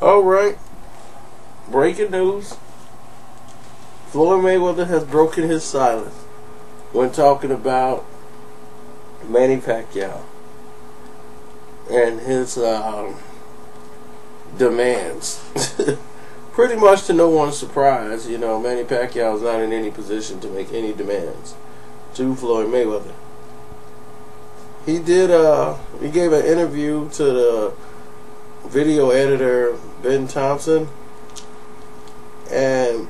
Alright, breaking news. Floyd Mayweather has broken his silence when talking about Manny Pacquiao and his demands. Pretty much to no one's surprise, Manny Pacquiao is not in any position to make any demands to Floyd Mayweather. He gave an interview to the video editor Ben Thompson, and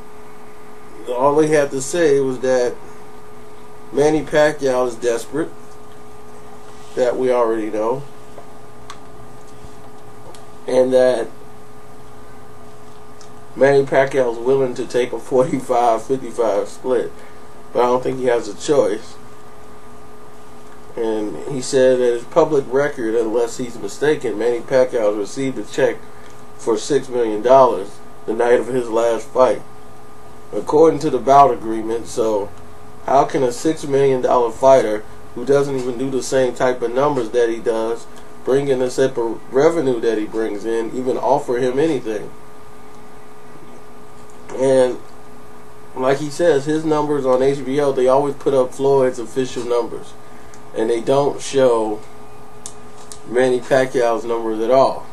all he had to say was that Manny Pacquiao is desperate. That we already know. And that Manny Pacquiao is willing to take a 45-55 split, but I don't think he has a choice. And he said that it's public record, unless he's mistaken, Manny Pacquiao received a check for $6 million the night of his last fight, according to the bout agreement. So how can a $6 million fighter who doesn't even do the same type of numbers that he does, bring in the type of revenue that he brings in, even offer him anything? And like he says, his numbers on HBO, they always put up Floyd's official numbers, and they don't show Manny Pacquiao's numbers at all.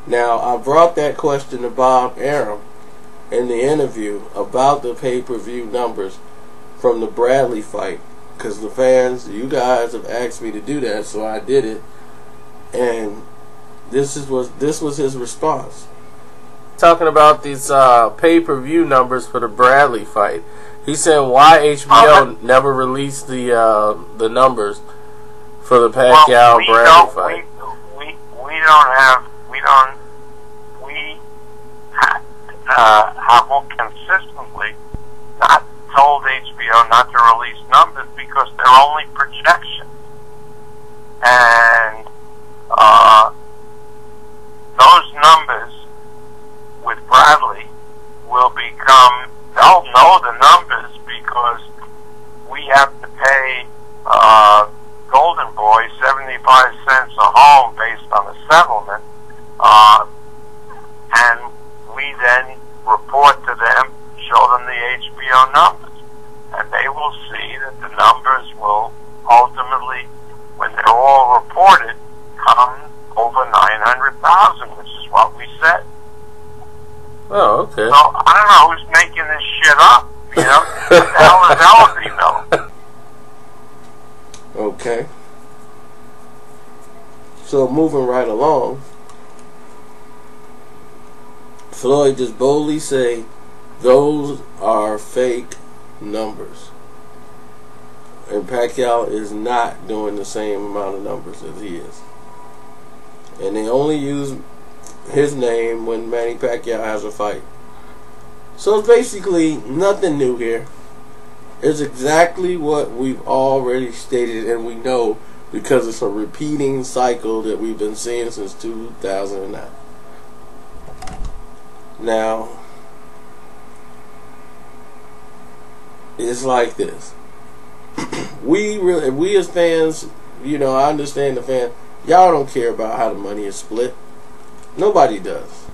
Now, I brought that question to Bob Arum in the interview about the pay-per-view numbers from the Bradley fight, because the fans, you guys, have asked me to do that, so I did it. And this was his response. Talking about these pay-per-view numbers for the Bradley fight, he said why HBO never released the numbers for the Pacquiao Bradley fight. Have consistently not told HBO not to release numbers because they're only projections, and those numbers with Bradley will become, they'll know the numbers because we have to pay Golden Boy 75 cents a home based on the settlement, and we then report to them, show them the HBO numbers, and they will see that the numbers will ultimately, when they're all reported, come over 900,000, which is what we said. Oh, okay. So I don't know who's making this shit up. What the hell is Ellaby, though? Okay. So moving right along, Floyd just boldly say those are fake numbers, and Pacquiao is not doing the same amount of numbers as he is, and they only use his name when Manny Pacquiao has a fight. So it's basically nothing new here. It's exactly what we've already stated, and we know because it's a repeating cycle that we've been seeing since 2009. Now, it's like this. We as fans, I understand the fans, y'all don't care about how the money is split. Nobody does.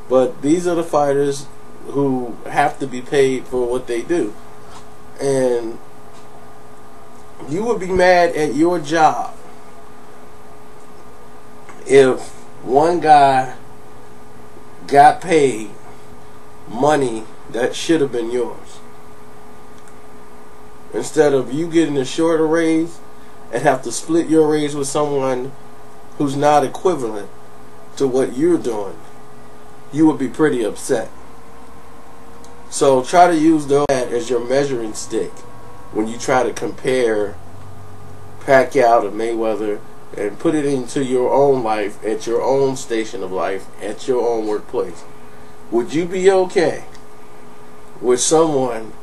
But these are the fighters who have to be paid for what they do. And you would be mad at your job if one guy got paid money that should have been yours, instead of you getting a shorter raise and have to split your raise with someone who's not equivalent to what you're doing. You would be pretty upset. So try to use that as your measuring stick when you try to compare Pacquiao to Mayweather, and put it into your own life, at your own station of life, at your own workplace. Would you be okay with someone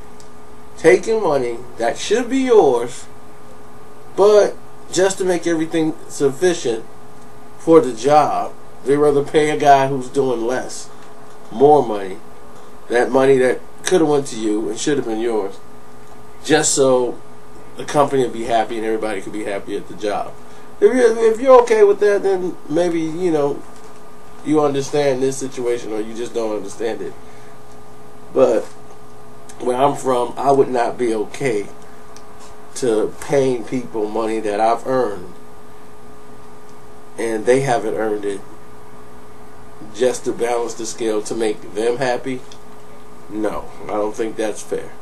taking money that should be yours, but just to make everything sufficient for the job, they rather pay a guy who's doing less, more money, that money that could have went to you and should have been yours, just so the company would be happy and everybody could be happy at the job? If you're okay with that, then maybe, you understand this situation or you just don't understand it. But where I'm from, I would not be okay to paying people money that I've earned and they haven't earned it just to balance the scale to make them happy. No, I don't think that's fair.